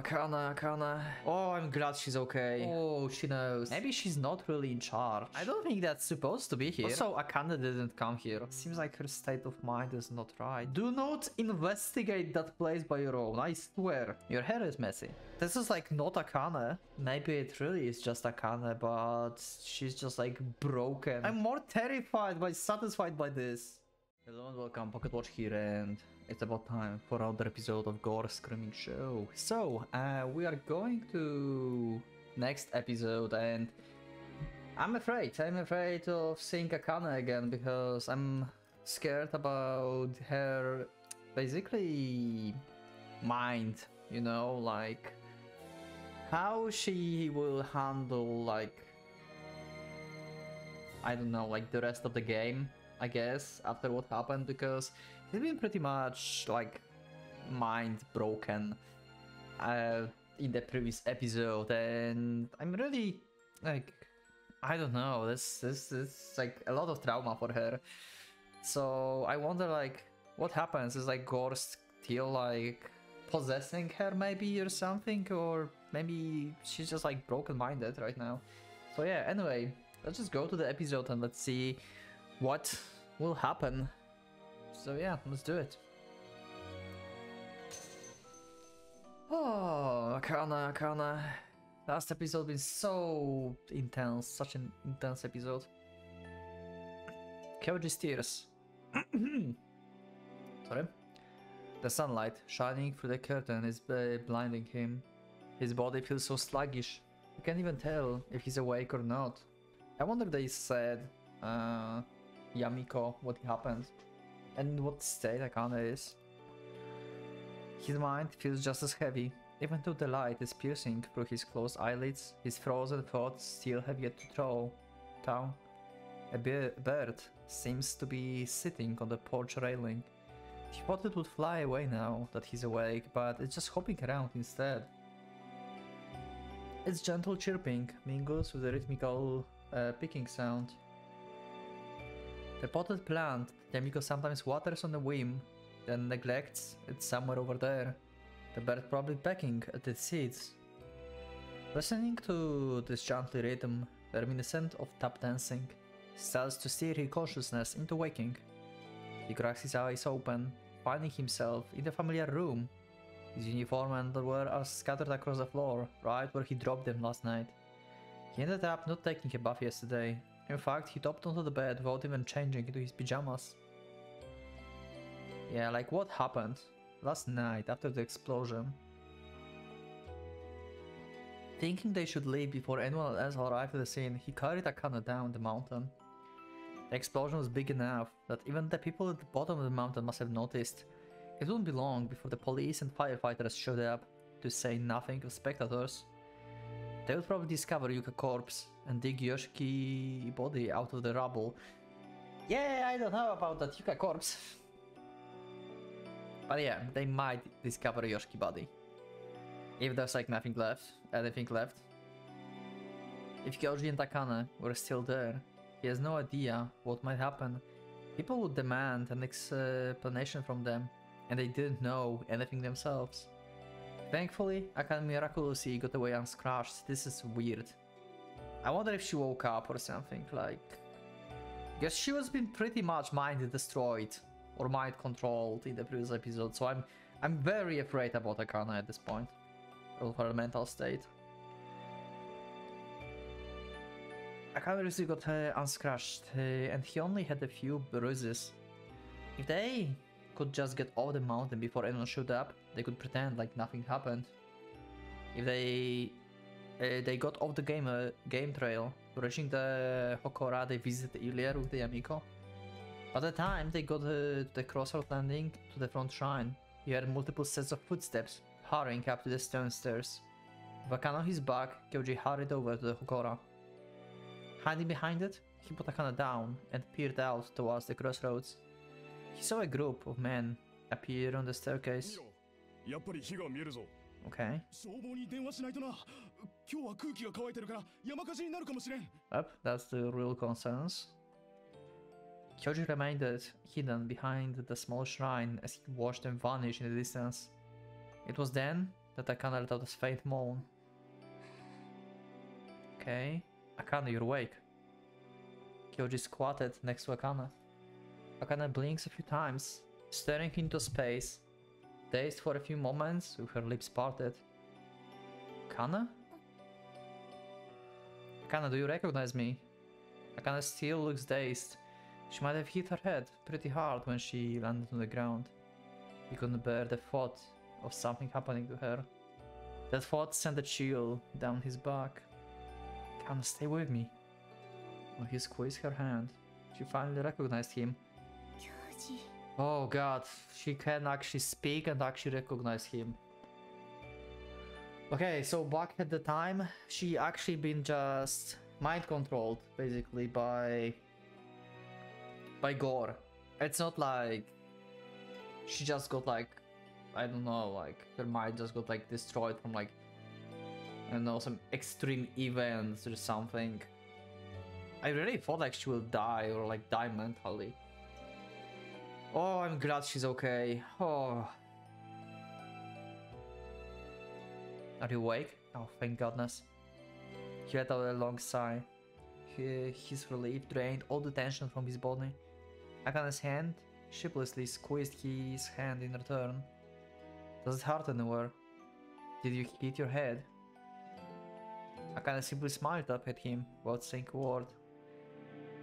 Akana. Oh, I'm glad she's okay. Oh, she knows. Maybe she's not really in charge. I don't think that's supposed to be here. Also, Akana didn't come here. Seems like her state of mind is not right. Do not investigate that place by your own. I swear. Your hair is messy. This is like not Akana. Maybe it really is just Akana, but she's just like broken. I'm more terrified by satisfied by this. Hello and welcome, PocketWatch here, and it's about time for another episode of Gore Screaming Show. So, we are going to next episode, and I'm afraid of seeing Akana again, because I'm scared about her, basically, mind, you know, like, how she will handle, like, I don't know, like, the rest of the game, I guess, after what happened, because he's been pretty much like mind broken in the previous episode, and I'm really like, I don't know, this is like a lot of trauma for her. So I wonder, like, what happens? Is like Gore still like possessing her maybe or something, or maybe she's just like broken minded right now. So yeah, anyway, let's just go to the episode and let's see what will happen. So yeah, let's do it. Oh, Akana. Last episode been so intense, such an intense episode. Kyoji's tears. Sorry. The sunlight shining through the curtain is blinding him. His body feels so sluggish. You can't even tell if he's awake or not. I wonder if they said Yamiko what happened and what state Akana is. His mind feels just as heavy, even though the light is piercing through his closed eyelids. His frozen thoughts still have yet to thaw. A bird seems to be sitting on the porch railing. He thought it would fly away now that he's awake, but it's just hopping around instead. Its gentle chirping mingles with the rhythmical picking sound. The potted plant that Yamiko sometimes waters on a whim, then neglects, it's somewhere over there. The bird probably pecking at its seeds. Listening to this gentle rhythm, reminiscent of tap dancing, starts to steer his consciousness into waking. He cracks his eyes open, finding himself in the familiar room. His uniform and underwear are scattered across the floor, right where he dropped them last night. He ended up not taking a bath yesterday. In fact, he topped onto the bed without even changing into his pajamas. Yeah, like what happened last night after the explosion? Thinking they should leave before anyone else arrived at the scene, he carried Akana down the mountain. The explosion was big enough that even the people at the bottom of the mountain must have noticed. It wouldn't be long before the police and firefighters showed up, to say nothing of spectators. They would probably discover Yuka's corpse and dig Yoshiki's body out of the rubble. Yeah, I don't know about that Yuka corpse. But yeah, they might discover Yoshiki's body. If there's like anything left. If Kyoji and Akana were still there, he has no idea what might happen. People would demand an explanation from them, and they didn't know anything themselves. Thankfully, Akana miraculously got away unscratched. This is weird. I wonder if she woke up or something, like... Guess she was been pretty much mind destroyed or mind controlled in the previous episode, so I'm very afraid about Akana at this point, of her mental state. Akana really got unscratched, and he only had a few bruises. If they could just get off the mountain before anyone showed up, they could pretend like nothing happened. If they got off the game trail, reaching the Hokora they visited earlier with the Yamiko. By the time they got to the crossroad landing to the front shrine, he heard multiple sets of footsteps hurrying up to the stone stairs. With Akana on his back, Kyoji hurried over to the Hokora. Hiding behind it, he put Akana down and peered out towards the crossroads. He saw a group of men appear on the staircase. Okay. Yep, that's the real concerns. Kyoji remained hidden behind the small shrine as he watched them vanish in the distance. It was then that Akana let out a faint moan. Okay. Akana, you're awake. Kyoji squatted next to Akana. Akana blinks a few times, staring into space, dazed for a few moments with her lips parted. Akana? Akana, do you recognize me? Akana still looks dazed. She might have hit her head pretty hard when she landed on the ground. He couldn't bear the thought of something happening to her. That thought sent a chill down his back. Akana, stay with me. When he squeezed her hand, she finally recognized him. Kyoji. Oh god, she can actually speak and actually recognize him. Okay, so back at the time, she actually been just mind controlled basically by Gore. It's not like she just got like, I don't know, like her mind just got like destroyed from like, I don't know, some extreme events or something. I really thought like she will die or like die mentally. Oh, I'm glad she's okay. Oh. Are you awake? Oh, thank goodness. He let out a long sigh. His relief drained all the tension from his body. Akana's hand sheepishly squeezed his hand in return. Does it hurt anywhere? Did you hit your head? Akana simply smiled up at him without saying a word.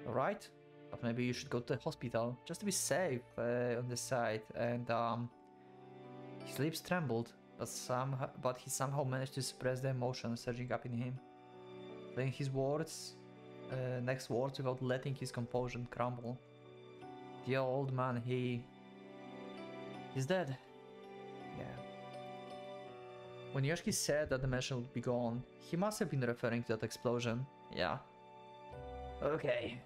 Alright, but maybe you should go to the hospital, just to be safe on the side. And his lips trembled, but he somehow managed to suppress the emotion surging up in him. Saying his next words without letting his composure crumble. The old man, he's dead. Yeah. When Yoshiki said that the mansion would be gone, he must have been referring to that explosion. Yeah. Okay.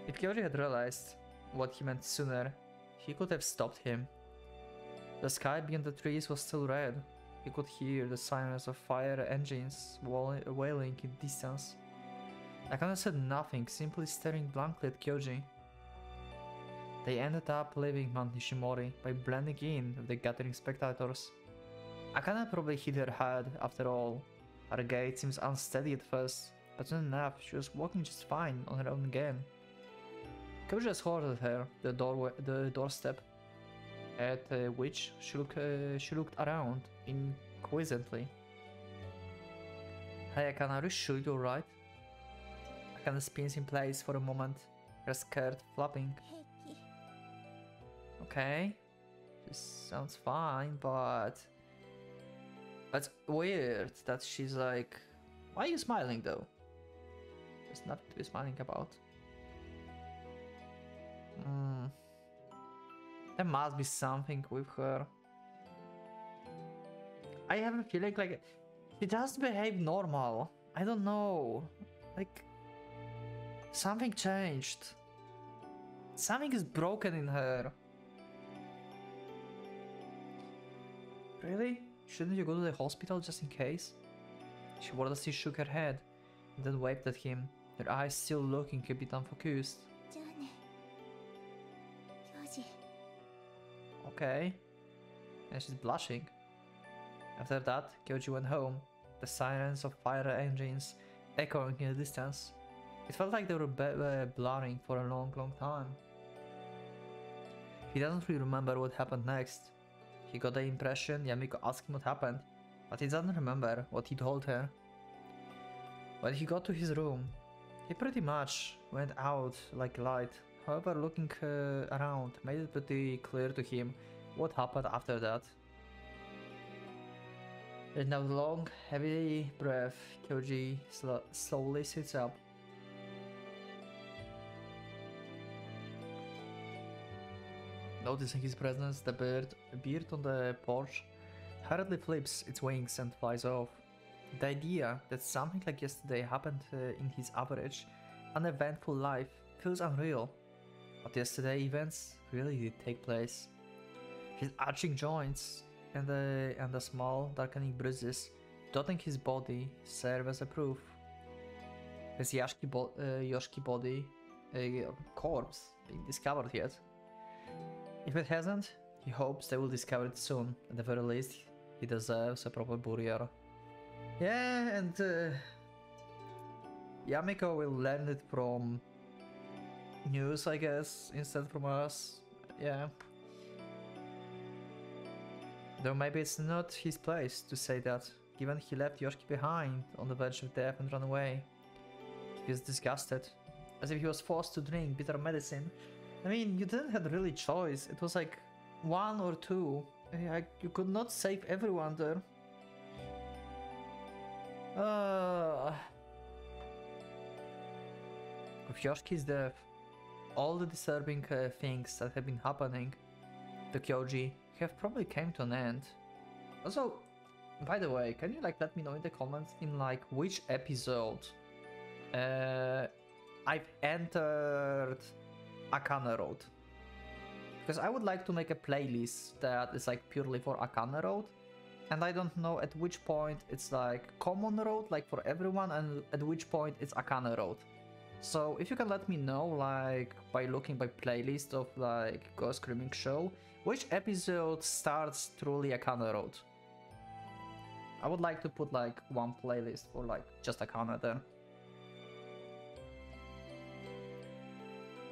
If Kyoji had realized what he meant sooner, he could have stopped him. The sky beyond the trees was still red. He could hear the sirens of fire engines wailing in distance. Akana said nothing, simply staring blankly at Kyoji. They ended up leaving Mount Nishimori by blending in with the gathering spectators. Akana probably hit her head after all. Her gait seems unsteady at first, but soon enough she was walking just fine on her own again. Kyoji escorted her to the doorstep, at which she looked around inquisitively. Hey Akana, are you sure you're right? Akana spins in place for a moment, her skirt flapping. Okay, this sounds fine, but it's weird that she's like, why are you smiling though? There's nothing to be smiling about. There must be something with her. I have a feeling like she doesn't behave normal. I don't know. Like something changed. Something is broken in her. Really? Shouldn't you go to the hospital just in case? She wordlessly shook her head and then waved at him, her eyes still looking a bit unfocused. Okay. And she's blushing. After that, Kyoji went home, the sirens of fire engines echoing in the distance. It felt like they were blaring for a long time. He doesn't really remember what happened next. He got the impression Yamiko asked him what happened, but he doesn't remember what he told her. When he got to his room, he pretty much went out like light. However, looking around made it pretty clear to him what happened after that. And now the long, heavy breath, Kyoji slowly sits up. Noticing his presence, the bird on the porch hurriedly flips its wings and flies off. The idea that something like yesterday happened in his average, uneventful life feels unreal. But yesterday events really did take place. His arching joints and the small darkening bruises dotting his body serve as a proof. Has Yoshiki body corpse been discovered yet? If it hasn't, he hopes they will discover it soon. At the very least, He deserves a proper burial. Yeah, and Yamiko will learn it from news, I guess, instead from us. Yeah. Though maybe it's not his place to say that, given he left Yoshiki behind on the verge of death and ran away. He feels disgusted, as if he was forced to drink bitter medicine. I mean, you didn't have really choice. It was like 1 or 2. You could not save everyone there. With Yoshiki's death, all the disturbing things that have been happening to Kyoji have probably came to an end. Also, by the way, can you like let me know in the comments in like which episode I've entered Akane Road? Because I would like to make a playlist that is like purely for Akane Road, and I don't know at which point it's like common road like for everyone and at which point it's Akane Road. So if you can let me know like by looking by playlist of like Gore Screaming Show, which episode starts truly Akane Road? I would like to put like one playlist for like just Akane there.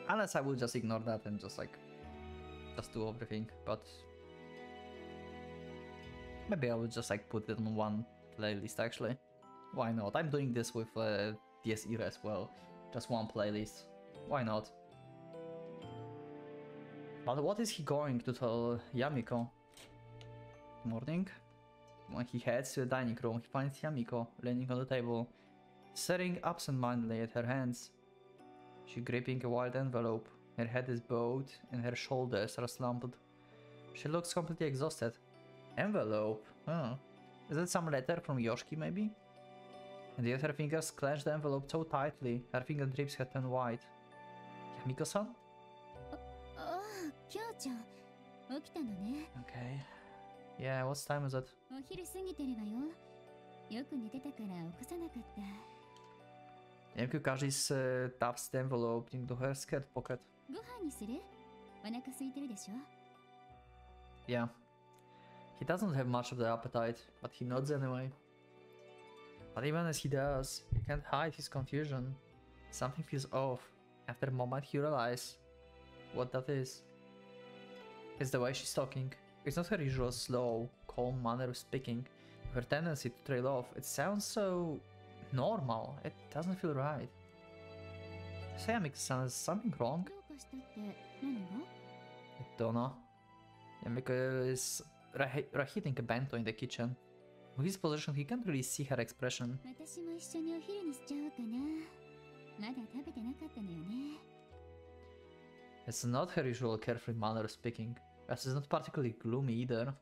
Unless I will just ignore that and just like just do everything, but maybe I will just like put it on one playlist actually. Why not? I'm doing this with DS Era as well. Just one playlist. Why not? But what is he going to tell Yamiko? Morning. When he heads to the dining room, he finds Yamiko leaning on the table, staring absent-mindedly at her hands. She gripping a white envelope. Her head is bowed and her shoulders are slumped. She looks completely exhausted. Envelope? Huh. Is it some letter from Yoshiki maybe? And yet her fingers clench the envelope so tightly, her fingertips had turned white. Yamiko-san? Okay. Yeah, what time is it? Yamiko carries taps the envelope into her skirt pocket. Yeah. He doesn't have much of the appetite, but he nods anyway. But even as he does, he can't hide his confusion. Something feels off. After a moment he realizes what that is. It's the way she's talking. It's not her usual slow, calm manner of speaking. Her tendency to trail off. It sounds so normal. It doesn't feel right. Say, Yamiko-san, is something wrong? I don't know. Yamiko is reheating a bento in the kitchen. With his position, he can't really see her expression. It's not her usual carefree manner of speaking, but it's not particularly gloomy either.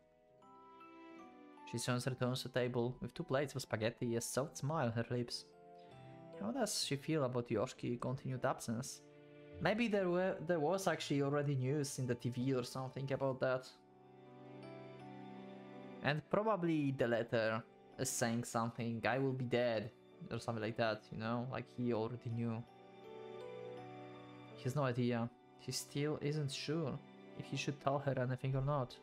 She turns to the table with 2 plates of spaghetti, a soft smile on her lips. How does she feel about Yoshiki's continued absence? Maybe there was actually already news in the TV or something about that. And probably the letter is saying something, I will be dead, or something like that, you know, like he already knew. He has no idea. He still isn't sure if he should tell her anything or not.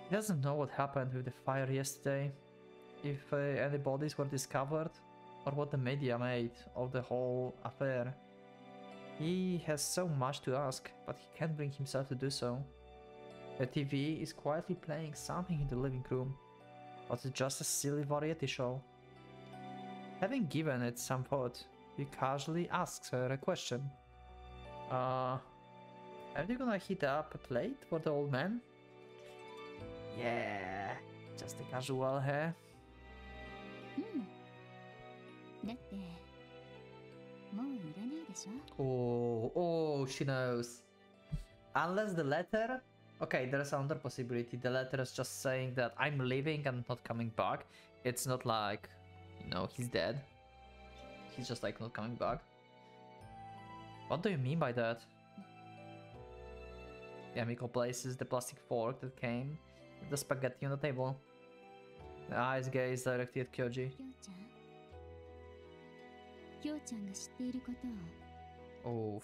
He doesn't know what happened with the fire yesterday, if any bodies were discovered, or what the media made of the whole affair. He has so much to ask, but he can't bring himself to do so. The TV is quietly playing something in the living room, but it's just a silly variety show. Having given it some thought, he casually asks her a question. Are you gonna heat up a plate for the old man? Yeah, just a casual, huh? Oh, she knows. Unless the letter... Okay, there's another possibility. The letter is just saying that I'm leaving and not coming back. It's not like, you know, he's dead. He's just like not coming back. What do you mean by that? Yamiko places the plastic fork that came with the spaghetti on the table. The eyes gaze directly at Kyoji. Oh.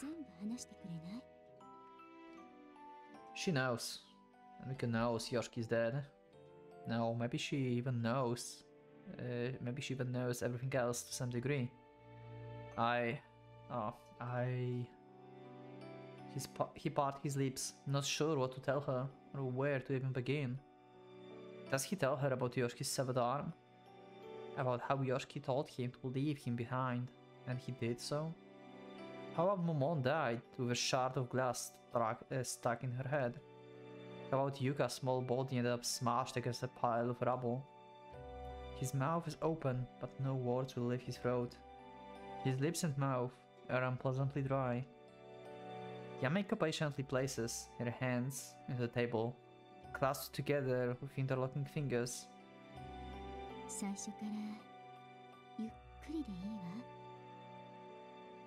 She knows. Yamiko knows Yoshiki's dead. No, maybe she even knows. Maybe she even knows everything else to some degree. He part his lips, not sure what to tell her or where to even begin. Does he tell her about Yoshki's severed arm? About how Yoshki told him to leave him behind, and he did so? How about Momon died with a shard of glass stuck in her head? How about Yuka's small body ended up smashed against a pile of rubble? His mouth is open, but no words will leave his throat. His lips and mouth are unpleasantly dry. Yamiko patiently places her hands on the table, clasped together with interlocking fingers. 最初からゆっくりでいいわ。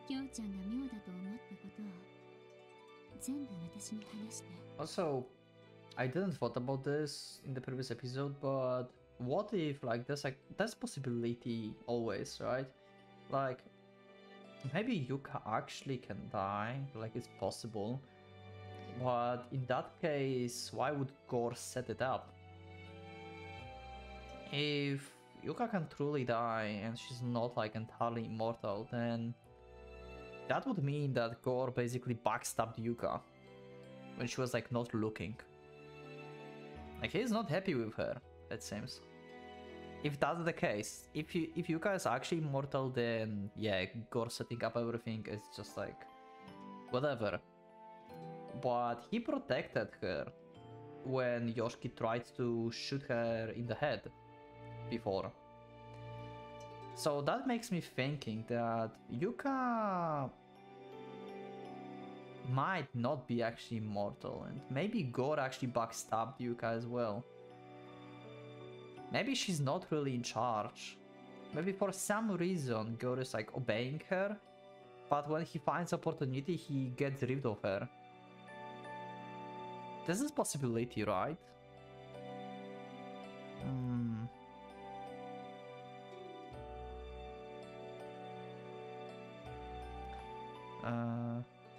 きょうちゃんが妙だと思ったことを全部私に話して。Also, I didn't thought about this in the previous episode, but what if like there's possibility always, right? Like maybe Yuka actually can die, like it's possible. But in that case, why would Gore set it up? If Yuka can truly die and she's not like entirely immortal, then that would mean that Gore basically backstabbed Yuka when she was like not looking. Like he's not happy with her, it seems. If that's the case, if Yuka is actually immortal, then yeah, Gore setting up everything is just like whatever. But he protected her when Yoshiki tried to shoot her in the head before. So that makes me thinking that Yuka might not be actually immortal, and maybe Gore actually backstabbed Yuka as well. Maybe she's not really in charge. Maybe for some reason Gore is like obeying her, but when he finds opportunity he gets rid of her. This is a possibility, right?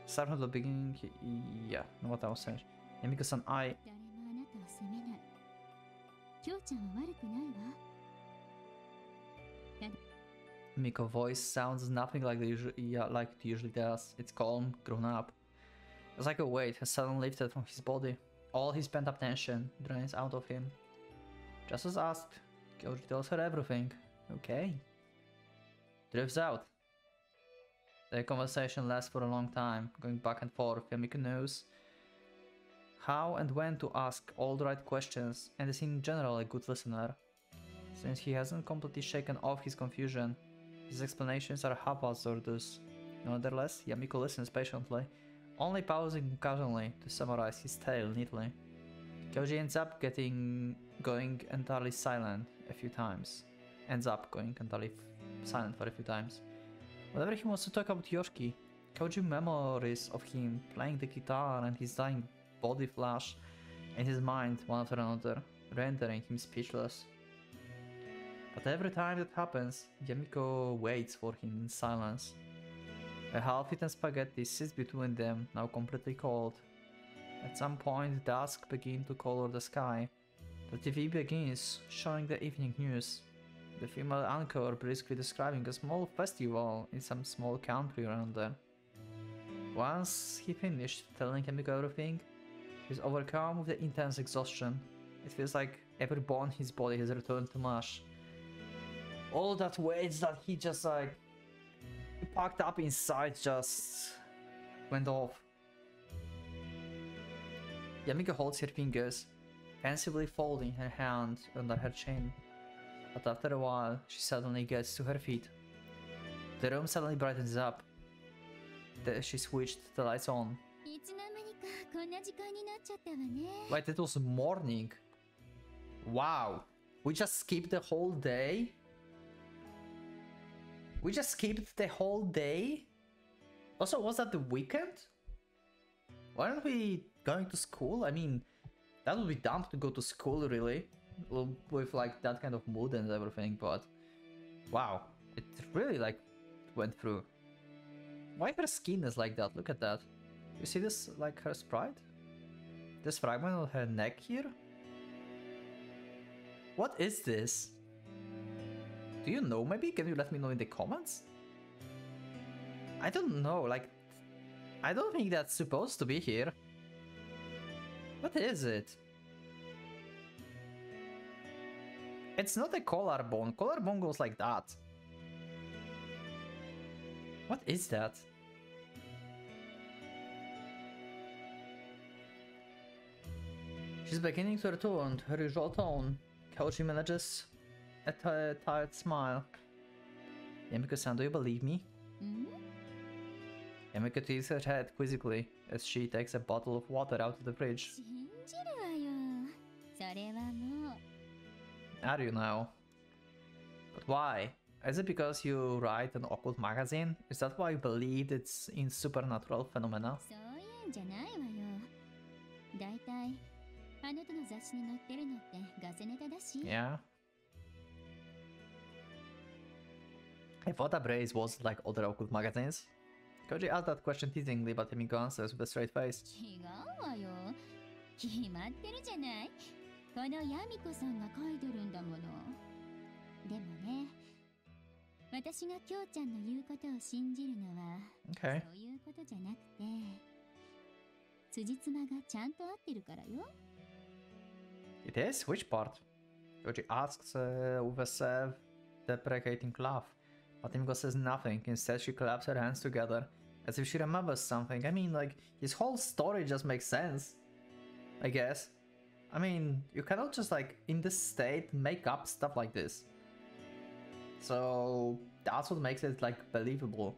Start from the beginning. Yeah, know what I was saying. Yamiko-san, Miko's voice sounds nothing like it usually does. It's calm, grown up. It's like a weight has suddenly lifted from his body. All his pent-up tension drains out of him. Just as asked, Kyoji tells her everything. Okay. Drifts out. The conversation lasts for a long time, going back and forth. Yamiko knows how and when to ask all the right questions, and is in general a good listener. Since he hasn't completely shaken off his confusion, his explanations are haphazardous. Nonetheless, Yamiko listens patiently, only pausing occasionally to summarize his tale neatly. Kyoji ends up going entirely silent a few times. Whenever he wants to talk about Yoshiki, Kyoji memories of him playing the guitar and his dying body flash in his mind one after another, rendering him speechless. But every time that happens, Yamiko waits for him in silence. A half-eaten spaghetti sits between them, now completely cold. At some point, dusk begins to color the sky. The TV begins, showing the evening news. The female anchor briskly describing a small festival in some small country around there. Once he finished telling Yamiko everything, he's overcome with the intense exhaustion. It feels like every bone in his body has returned to mush. All that weight that he just like packed up inside just went off. Yamiko holds her fingers, pensively folding her hand under her chin. But after a while, she suddenly gets to her feet. The room suddenly brightens up. She switched the lights on. Wait, it was morning. Wow. We just skipped the whole day? We just skipped the whole day? Also, was that the weekend? Weren't we going to school? I mean, that would be dumb to go to school, really. With like that kind of mood and everything, but wow, it really like went through. Why her skin is like that? Look at that. You see this, like her sprite? This fragment on her neck here? What is this? Do you know maybe? Can you let me know in the comments? I don't know, like... I don't think that's supposed to be here. What is it? It's not a collarbone. Collarbone goes like that. What is that? She's beginning to return to her usual tone. Koji manages a tired smile. Yamiko-san, do you believe me? Yamiko tilts her head quizzically as she takes a bottle of water out of the fridge. Are you now? But why? Is it because you write an occult magazine? Is that why you believe it's in supernatural phenomena? Yeah. I thought Abrase was like other occult magazines. Koji asked that question teasingly, but Yamiko answers with a straight face. Okay. It is? Which part? Koji asks with a self-deprecating laugh. But Yamiko says nothing. Instead, she claps her hands together, as if she remembers something. I mean, like, his whole story just makes sense, I guess. I mean, you cannot just, like, in this state, make up stuff like this. So, that's what makes it, like, believable.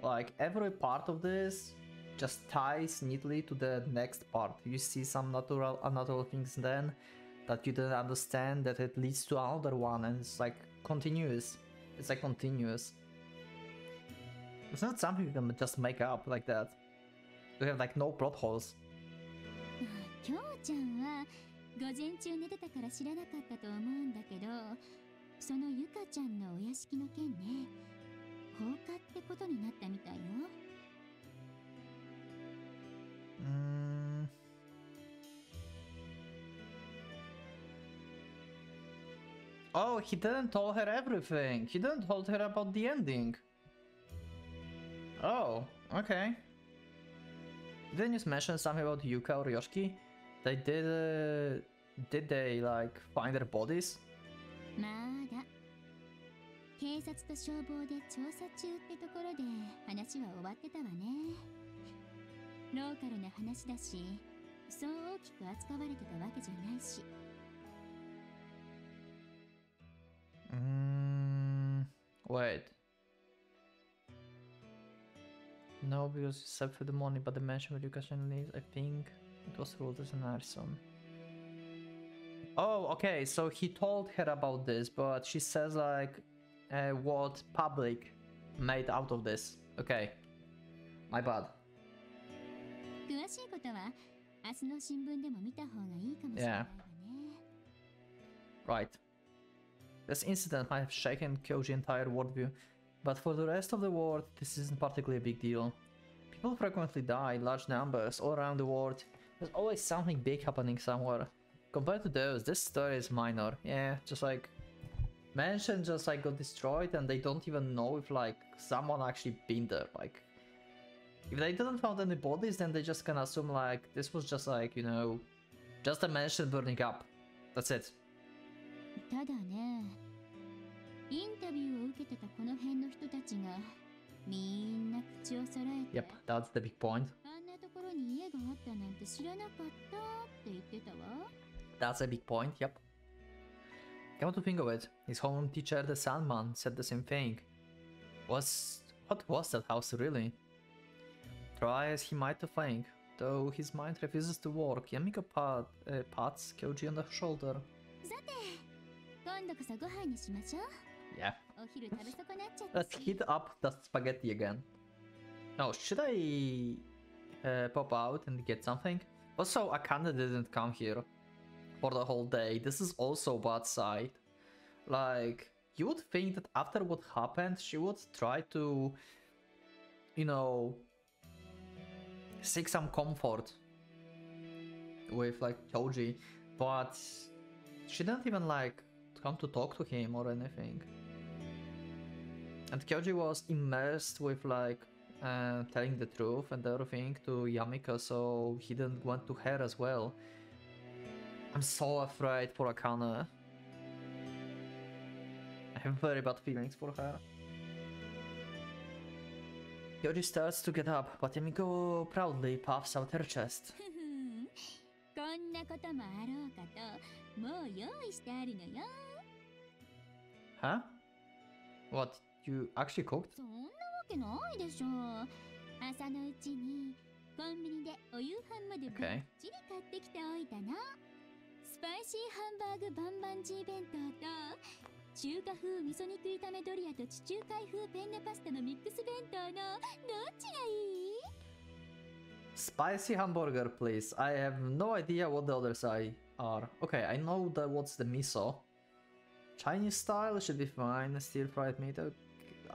Like, every part of this just ties neatly to the next part. You see some unnatural things then that you didn't understand, that it leads to another one, and it's, like, continuous. It's like continuous. It's not something you can just make up like that. You have like no plot holes. Oh, he didn't tell her everything. He didn't tell her about the ending. Oh, okay. Didn't you mention something about Yuka or Yoshiki? They did they like find their bodies? Wait. No, because except for the money, but the mention with Yuka leaves, I think it was ruled as an arson. Oh, okay, so he told her about this, but she says like what public made out of this. Okay, my bad. Yeah. Right. This incident might have shaken Kyoji's entire worldview, but for the rest of the world, this isn't particularly a big deal. People frequently die in large numbers all around the world. There's always something big happening somewhere. Compared to those, this story is minor. Yeah, just like mansion just like got destroyed and they don't even know if like someone actually been there. Like if they didn't find any bodies, then they just can assume like this was just like, you know, just a mansion burning up. That's it. Yep, that's the big point. That's a big point, yep. Come to think of it, his home teacher, the Sandman, said the same thing. What was that house really? Try as he might to think, though his mind refuses to work, Yamiko pats Kyoji on the shoulder. Yeah. Let's heat up the spaghetti again. Oh, should I pop out and get something? Also, Akane didn't come here for the whole day. This is also bad side. Like, you would think that after what happened, she would try to, you know, seek some comfort with like Kyoji, but she didn't even like come to talk to him or anything. And Kyoji was immersed with like telling the truth and everything to Yamika, so he didn't want to her as well. I'm so afraid for Akane. I have very bad feelings for her. Kyoji starts to get up, but Yamiko proudly puffs out her chest. Huh? What? You actually cooked? そんなわけないでしょ。朝のうちにコンビニでお夕飯までばっちり買ってきておいたの。スパイシーハンバーグバンバンジー弁当と中華風味噌肉炒めドリアと地中海風ペンネパスタのミックス弁当のどっちがいい？ Spicy hamburger, please. I have no idea what the others are. Okay, I know that what's the miso. Chinese style should be fine. Stir fried meat,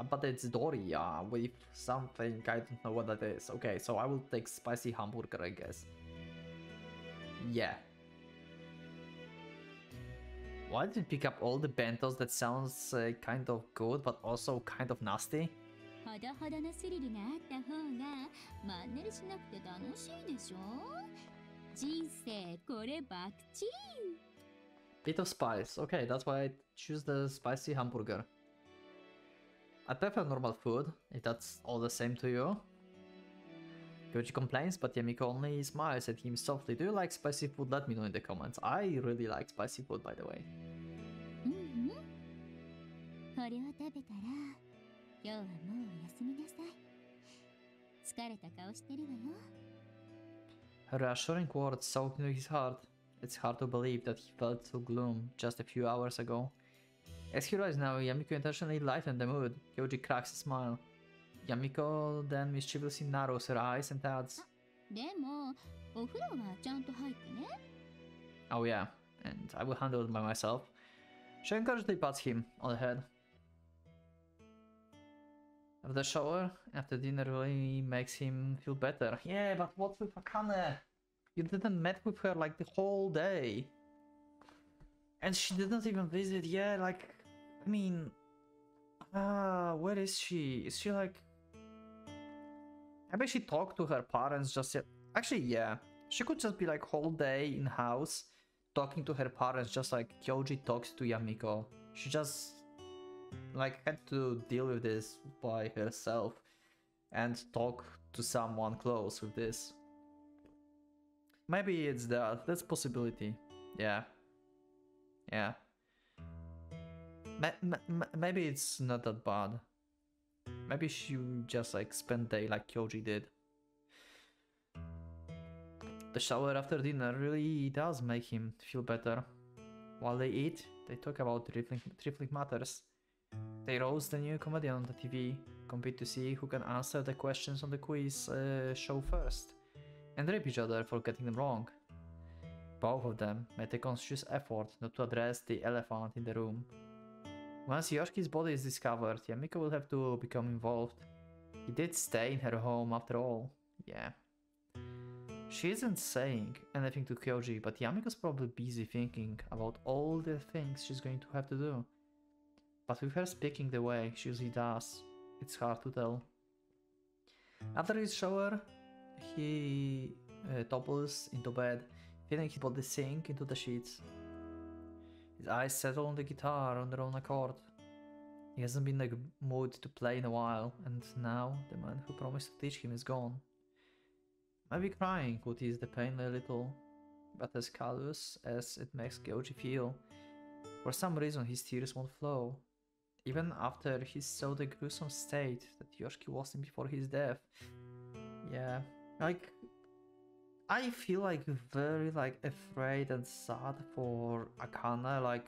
but it's doria with something. I don't know what that is. Okay, so I will take spicy hamburger, I guess. Yeah. Why did you pick up all the bentos? That sounds kind of good, but also kind of nasty. ほどほどのスリルがあった方がマンネリしなくて楽しいでしょ。人生こればっちり。Bit of spice. Okay, that's why I choose the spicy hamburger. I prefer normal food, if that's all the same to you. Kyoji complains, but Yamiko only smiles at him softly. Do you like spicy food? Let me know in the comments. I really like spicy food, by the way. これを食べたら今日はもうお休みなさい。疲れた顔してるわよ。Her reassuring words soaked into his heart. It's hard to believe that he felt so gloom just a few hours ago. As he rises now, Yamiko intentionally lightened the mood. Kyoji cracks a smile. Yamiko then mischievously narrows her eyes and adds, でもお風呂はちゃんと入ってね。 Oh yeah, and I will handle it by myself. She encouragingly pats him on the head. The shower after dinner really makes him feel better. Yeah, but what's with Akane? You didn't met with her like the whole day. And she didn't even visit, yeah, like, I mean... where is she? Is she like... Maybe she talked to her parents just yet. Actually, yeah. She could just be like whole day in house, talking to her parents just like Kyoji talks to Yamiko. She just... like had to deal with this by herself and talk to someone close with this. Maybe it's that. That's a possibility. Yeah. Yeah. Maybe it's not that bad. Maybe she just like spent day like Kyoji did. The shower after dinner really does make him feel better. While they eat, they talk about trifling matters. They roast the new comedian on the TV, compete to see who can answer the questions on the quiz show first, and rip each other for getting them wrong. Both of them made a conscious effort not to address the elephant in the room. Once Yoshi's body is discovered, Yamiko will have to become involved. He did stay in her home after all, yeah. She isn't saying anything to Kyoji, but Yamiko's probably busy thinking about all the things she's going to have to do. But with her speaking the way she usually does, it's hard to tell. After his shower, he topples into bed, feeling his body sink into the sheets. His eyes settle on the guitar on their own accord. He hasn't been in the mood to play in a while, and now the man who promised to teach him is gone. Maybe crying would ease the pain a little, but as callous as it makes Kyoji feel, for some reason his tears won't flow. Even after he saw the gruesome state that Yoshiki was in before his death. Yeah, like, I feel like very like afraid and sad for Akane, like,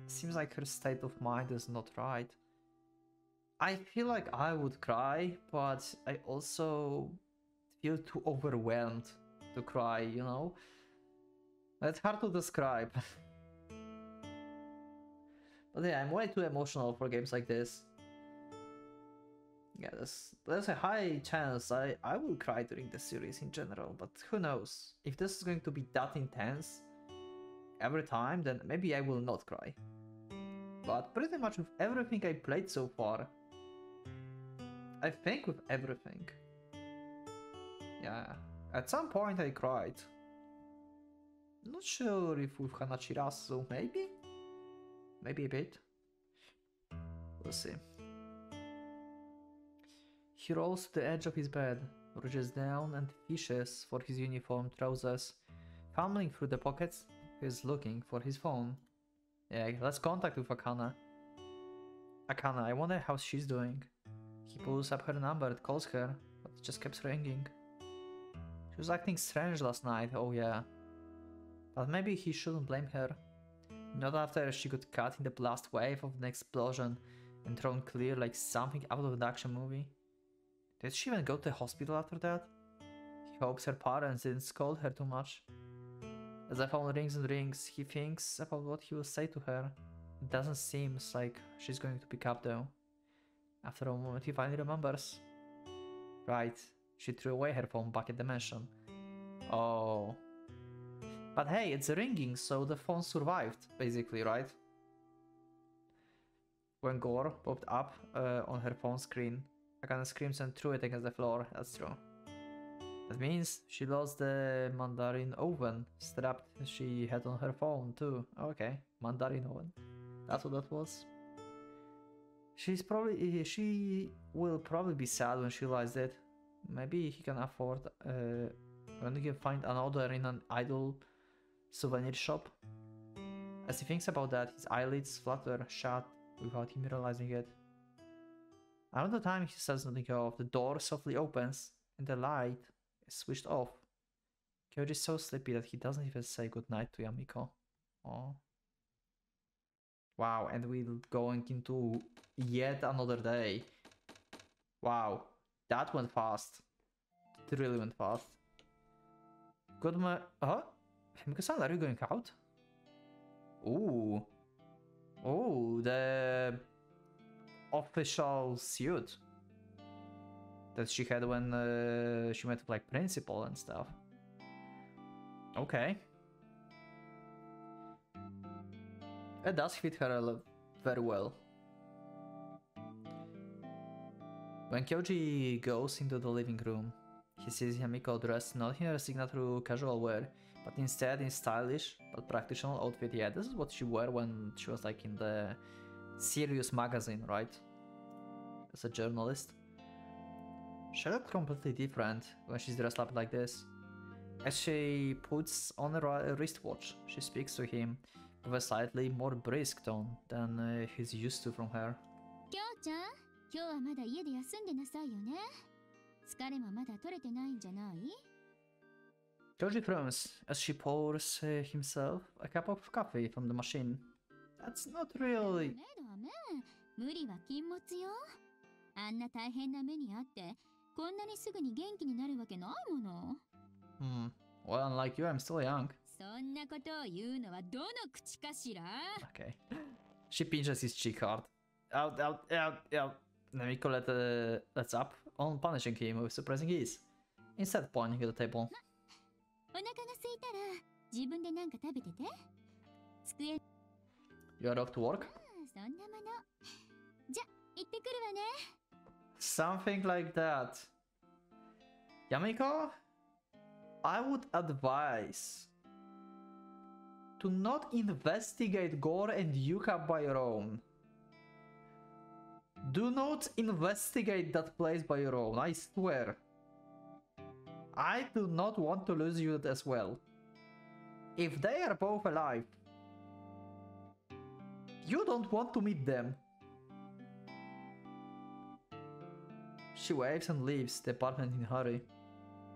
seems like her state of mind is not right. I feel like I would cry, but I also feel too overwhelmed to cry, you know? It's hard to describe. But yeah, I'm way too emotional for games like this. Yeah, there's a high chance I will cry during the series in general, but who knows? If this is going to be that intense every time, then maybe I will not cry. but pretty much with everything I played so far. I think with everything. Yeah, at some point I cried. Not sure if with Hanachirasu, maybe? Maybe a bit. We'll see. He rolls to the edge of his bed, reaches down and fishes for his uniform trousers. Fumbling through the pockets, he's looking for his phone. Yeah, let's contact with Akana. Akana, I wonder how she's doing. He pulls up her number and calls her, but it just keeps ringing. She was acting strange last night, oh yeah. But maybe he shouldn't blame her. Not after she got caught in the blast wave of an explosion and thrown clear like something out of an action movie. Did she even go to the hospital after that? He hopes her parents didn't scold her too much. As the phone rings and rings, he thinks about what he will say to her. It doesn't seem like she's going to pick up though. After a moment he finally remembers. Right, she threw away her phone back at the mansion. Oh. But hey, it's ringing, so the phone survived, basically, right? When Gore popped up on her phone screen, Akana screams and threw it against the floor. That's true. That means she lost the mandarin oven strap she had on her phone too. Okay, mandarin oven. That's what that was. She will probably be sad when she realizes it. Maybe he can afford when he can find another in an idle souvenir shop. As he thinks about that, his eyelids flutter shut without him realizing it. Around the time he says nothing off, the door softly opens and the light is switched off. Kyoji is so sleepy that he doesn't even say goodnight to Yamiko. Oh. Wow, and we're going into yet another day. Wow, that went fast. It really went fast. Good huh? Himiko-san, are you going out? Ooh. Oh, the official suit that she had when she met with like principal and stuff. Okay. It does fit her very well. When Kyoji goes into the living room, he sees Yamiko dressed not in her signature casual wear, but instead in stylish but practical outfit. Yeah, this is what she wore when she was like in the Serious magazine, right? As a journalist. She looked completely different when she's dressed up like this. As she puts on a wristwatch, she speaks to him with a slightly more brisk tone than he's used to from her. Kyoji frowns as she pours himself a cup of coffee from the machine. That's not really... Well, unlike you, I'm still young. Okay. She pinches his cheek hard. Out. Namiko lets up on punishing him with surprising ease, instead pointing at the table. You're off to work? Something like that. Yamiko, I would advise to not investigate Gore and Yuka by your own. Do not investigate that place by your own, I swear. I do not want to lose you as well. If they are both alive, you don't want to meet them. She waves and leaves the apartment in a hurry.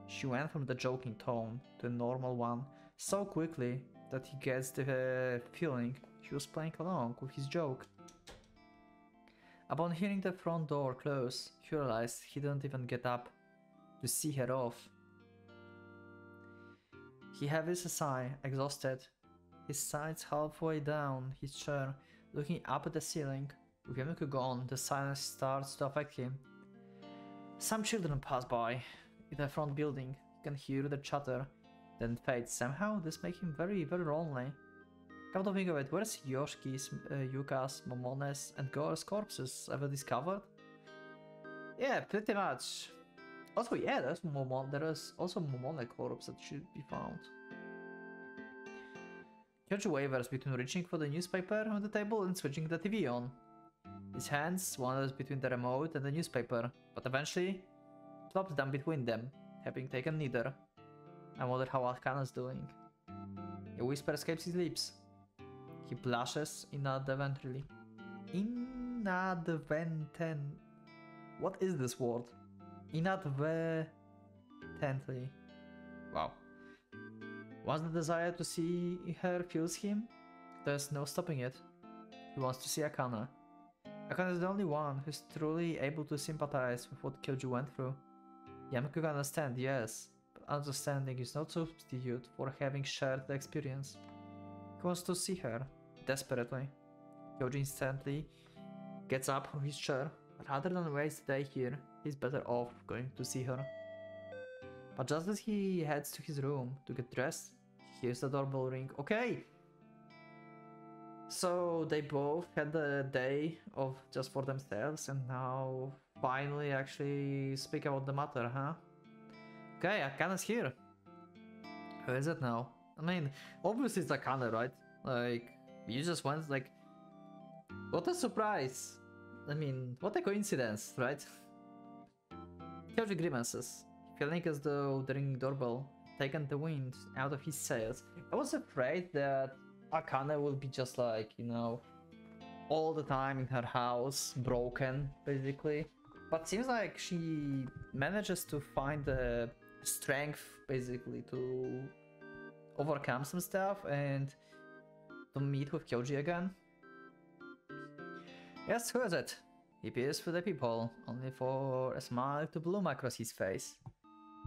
She went from the joking tone to the normal one so quickly that he gets the feeling she was playing along with his joke. Upon hearing the front door close, he realized he didn't even get up to see her off. He heaves a sigh, exhausted. He sits halfway down his chair, looking up at the ceiling. With Yamiko gone, the silence starts to affect him. Some children pass by in the front building. He can hear the chatter, then fades. Somehow this makes him very, very lonely. Come to think of it, where's Yoshi's, Yuka's, Momone's, and Gore's corpses ever discovered? Yeah, pretty much. Also, yeah, there is also Momone corpse that should be found. Kyoji wavers between reaching for the newspaper on the table and switching the TV on. His hands wanders between the remote and the newspaper, but eventually plops down between them, having taken neither. I wonder how Akana's doing. A whisper escapes his lips. He blushes inadvertently. What is this word? Inadvertently. Wow. Once the desire to see her fills him, there's no stopping it. He wants to see Akana. Akana is the only one who's truly able to sympathize with what Kyoji went through. Yamaku can understand, yes, but understanding is not substitute for having shared the experience. He wants to see her, desperately. Kyoji instantly gets up from his chair. Rather than waste the day here, he's better off going to see her. But just as he heads to his room to get dressed, he hears the doorbell ring. Okay! So they both had the day of just for themselves and now finally actually speak about the matter, huh? Okay, Akana's here. Who is it now? I mean, obviously it's Akana, right? Like, you just went, like... What a surprise! I mean, what a coincidence, right? Kyoji grimaces, feeling as though the ringing doorbell taken the wind out of his sails. I was afraid that Akana would be just like, you know, all the time in her house, broken, basically. But seems like she manages to find the strength, basically, to overcome some stuff and to meet with Kyoji again. Yes, who is it? He peers through the peephole, only for a smile to bloom across his face.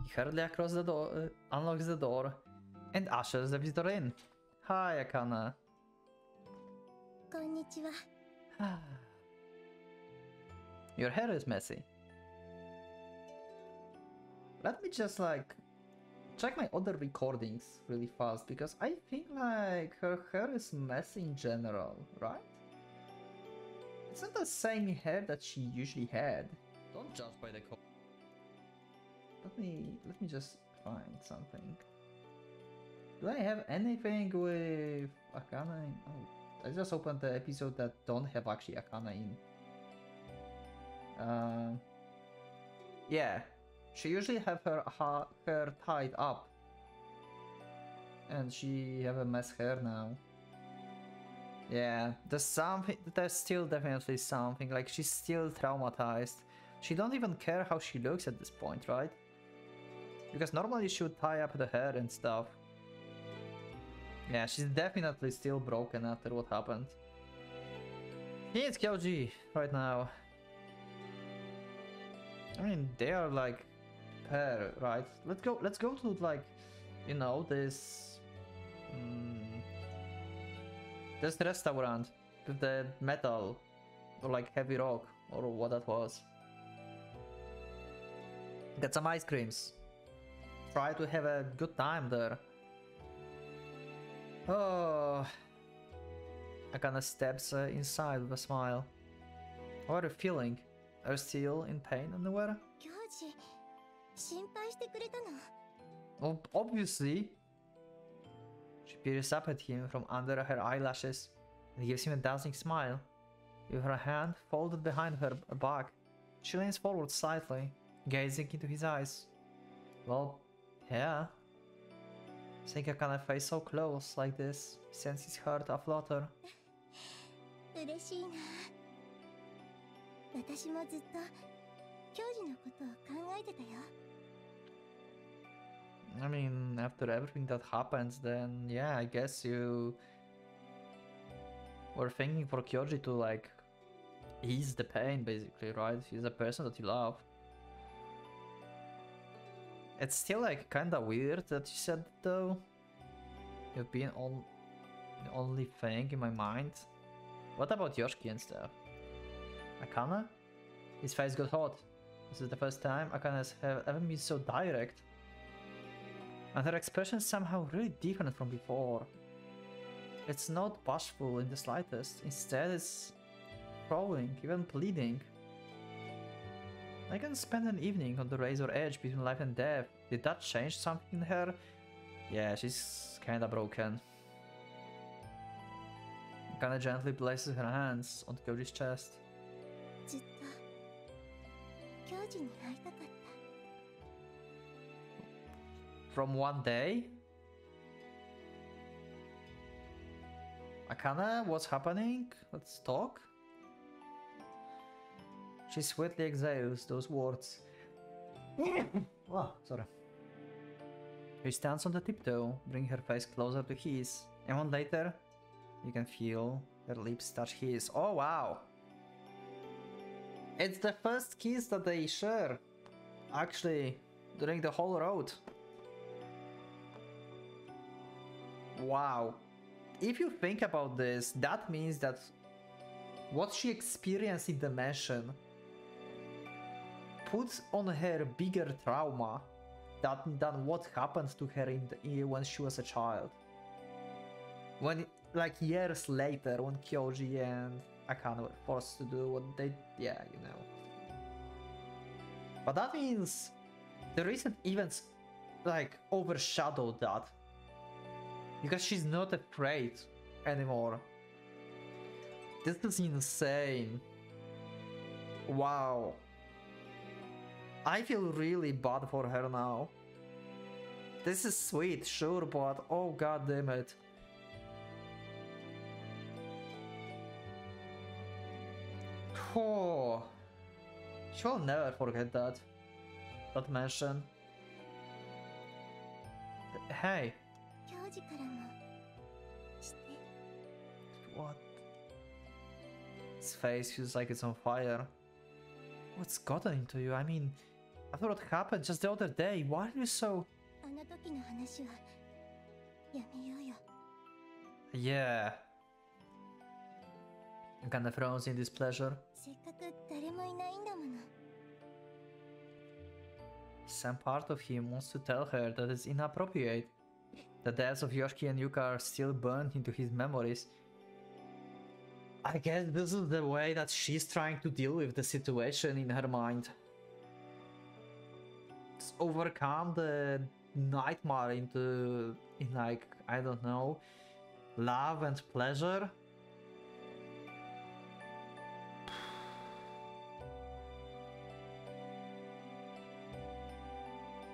He hurriedly across the door, unlocks the door, and ushers the visitor in. Hi, Akana. Konnichiwa. Your hair is messy. Let me just like check my other recordings really fast, because I think like her hair is messy in general, right? It's not the same hair that she usually had. Don't judge by the color. Let me just find something. Do I have anything with Akana in? Oh, I just opened the episode that don't have actually Akana in. Yeah, she usually have her hair tied up, and she have a mess hair now. Yeah, there's something. There's still definitely something. Like she's still traumatized. She don't even care how she looks at this point, right? Because normally she would tie up the hair and stuff. Yeah, she's definitely still broken after what happened. He needs Kyoji right now. I mean, they are like pair, right? Let's go to like, you know, this restaurant with the metal or like heavy rock or what that was. Get some ice creams. Try to have a good time there. Oh, Akana steps inside with a smile. How are you feeling? Are you still in pain anywhere? Kyoji, 心配してくれたの? Oh, obviously. She peers up at him from under her eyelashes and gives him a dazzling smile. With her hand folded behind her back, she leans forward slightly, gazing into his eyes. Well, yeah. Seeing Akana's face so close like this sends his heart aflutter. 嬉しいな。私もずっと教授のことを考えてたよ。I mean, after everything that happens, then yeah, I guess you were thinking for Kyoji to like ease the pain, basically, right? He's a person that you love. It's still like kinda weird that you said that, though. You've been the only thing in my mind. What about Yoshiki and stuff? Akana? His face got hot. This is the first time Akana has ever been so direct. And her expression is somehow really different from before. It's not bashful in the slightest. Instead, it's crawling, even bleeding. I can spend an evening on the razor edge between life and death. Did that change something in her? Yeah, she's kinda broken. Kinda gently places her hands on Kyoji's chest. From one day? Akane, what's happening? Let's talk. She sweetly exhales those words. Oh, sorry. She stands on the tiptoe, bringing her face closer to his. A moment later, you can feel her lips touch his. Oh wow! It's the first kiss that they share, actually, during the whole road. Wow. If you think about this, that means that what she experienced in the mansion puts on her bigger trauma than what happened to her when she was a child. When, like, years later, when Kyoji and Akane were forced to do what they... yeah, you know. But that means the recent events, like, overshadowed that. Because she's not afraid anymore. This is insane. Wow. I feel really bad for her now. This is sweet, sure, but oh god damn it. Oh, she'll never forget that. That mention. Hey. What? His face feels like it's on fire. What's gotten into you? I mean, after what happened just the other day, why are you so... Yeah. You kinda froze in displeasure. Some part of him wants to tell her that it's inappropriate. The deaths of Yoshiki and Yuka are still burned into his memories. I guess this is the way that she's trying to deal with the situation in her mind. Just overcome the nightmare in like, I don't know, love and pleasure.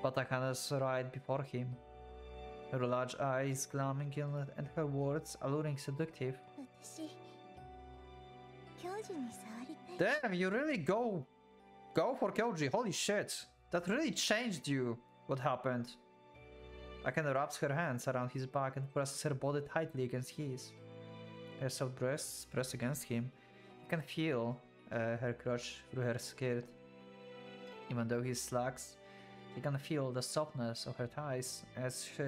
But Akane's right before him. Her large eyes glamming in and her words alluring seductive. Damn, you really go for Kyoji, holy shit. That really changed you. What happened? Akane wraps her hands around his back and presses her body tightly against his. Her soft breasts press against him. You can feel her crotch through her skirt. Even though he slacks, you can feel the softness of her thighs as she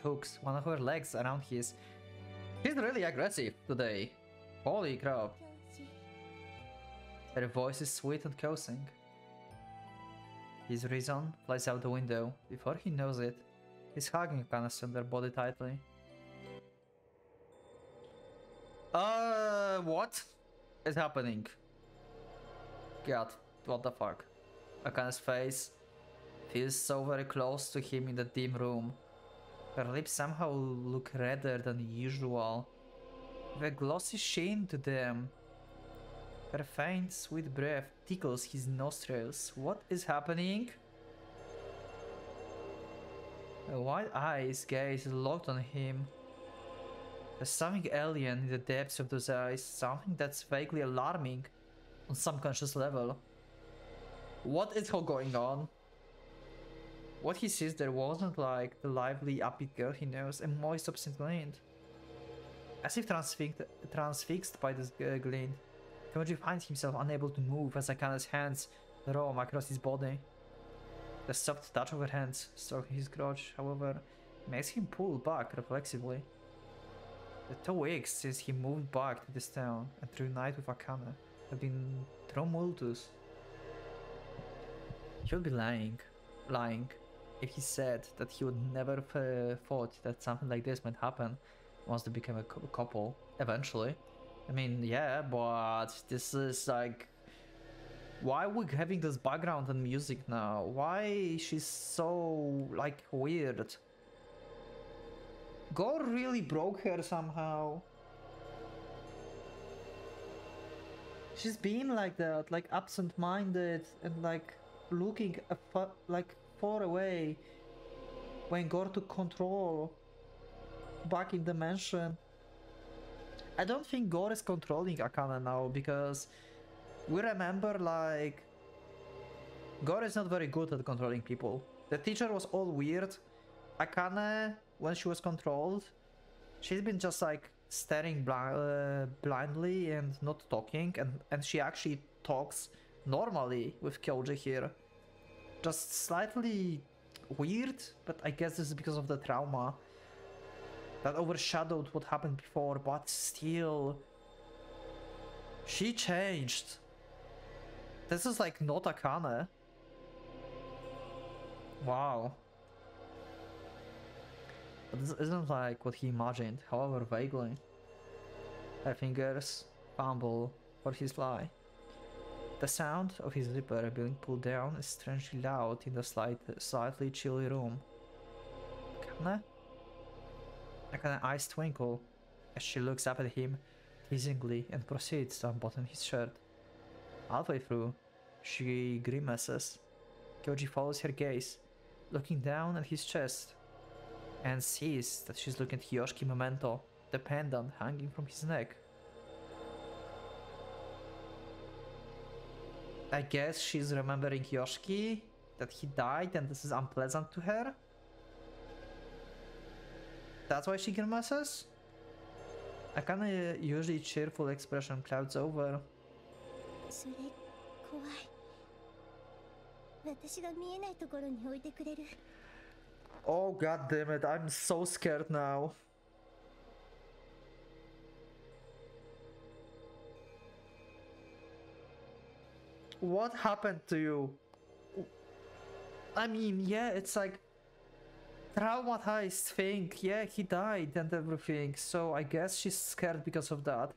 hooks one of her legs around his. She's really aggressive today. Holy crap. Her voice is sweet and coaxing. His reason flies out the window. Before he knows it, he's hugging Akane's slender body tightly. What is happening? God, what the fuck? Akane's face feels so very close to him in the dim room. Her lips somehow look redder than usual, with a glossy sheen to them. Her faint, sweet breath tickles his nostrils. What is happening? Her wide eyes gaze locked on him. There's something alien in the depths of those eyes, something that's vaguely alarming on some conscious level. What is going on? What he sees there wasn't like the lively, upbeat girl he knows, a moist, obstinate glint. As if transfixed by this glint, Kyoji finds himself unable to move as Akane's hands roam across his body. The soft touch of her hands stroking his crotch, however, makes him pull back reflexively. The 2 weeks since he moved back to this town and reunited with Akane have been tumultuous. He would be lying if he said that he would never thought that something like this might happen. once they become a couple eventually. I mean, yeah, but this is like, why are we having this background and music now? Why she's so like weird? Gore really broke her somehow. She's been like that, like absent-minded and like looking like far away when Gore took control back in the mansion. I don't think Gore is controlling Akane now, because we remember like Gore is not very good at controlling people. The teacher was all weird. Akane, when she was controlled, she's been just like staring blindly and not talking, and she actually talks normally with Kyoji here. Just slightly weird, but I guess this is because of the trauma that overshadowed what happened before, but still, she changed. This is like not Akane. Wow. But this isn't like what he imagined, however vaguely. Her fingers fumble for his fly. The sound of his zipper being pulled down is strangely loud in the slightly chilly room. Akane? Akane's eyes twinkle as she looks up at him teasingly and proceeds to unbutton his shirt. Halfway through, she grimaces. Kyoji follows her gaze, looking down at his chest, and sees that she's looking at Yoshiki Memento, the pendant hanging from his neck. I guess she's remembering Yoshiki, that he died and this is unpleasant to her? That's why she grimaces? Akane usually cheerful expression clouds over. Oh god damn it, I'm so scared now. What happened to you? I mean, yeah, it's like traumatized thing. Yeah, he died and everything, so I guess she's scared because of that.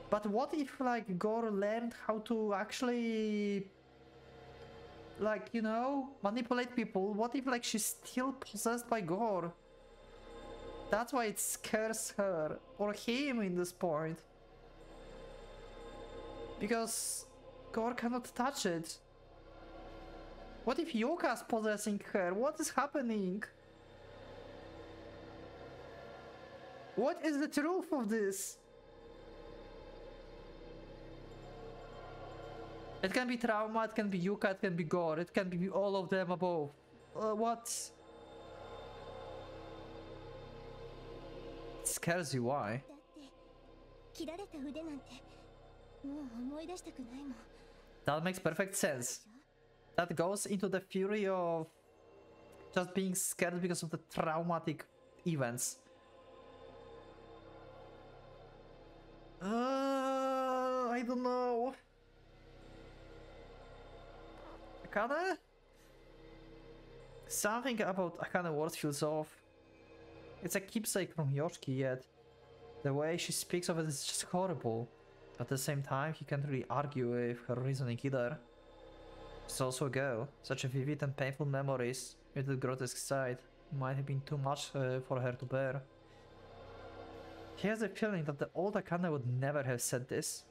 But what if like Gore learned how to actually, like, you know, manipulate people? What if like she's still possessed by Gore? That's why it scares her or him in this point. Because Gore cannot touch it. What if Yuka's possessing her? What is happening? What is the truth of this? It can be trauma, it can be Yuka, it can be Gore, it can be all of them above. What? It scares you, why? That makes perfect sense. That goes into the fury of just being scared because of the traumatic events. I don't know. Akane? Something about Akane words feels off. It's a keepsake from Yoshiki, yet the way she speaks of it is just horrible. At the same time, he can't really argue with her reasoning either. She's also a girl. Such a vivid and painful memories with the grotesque side might have been too much for her to bear. He has a feeling that the old Akane would never have said this.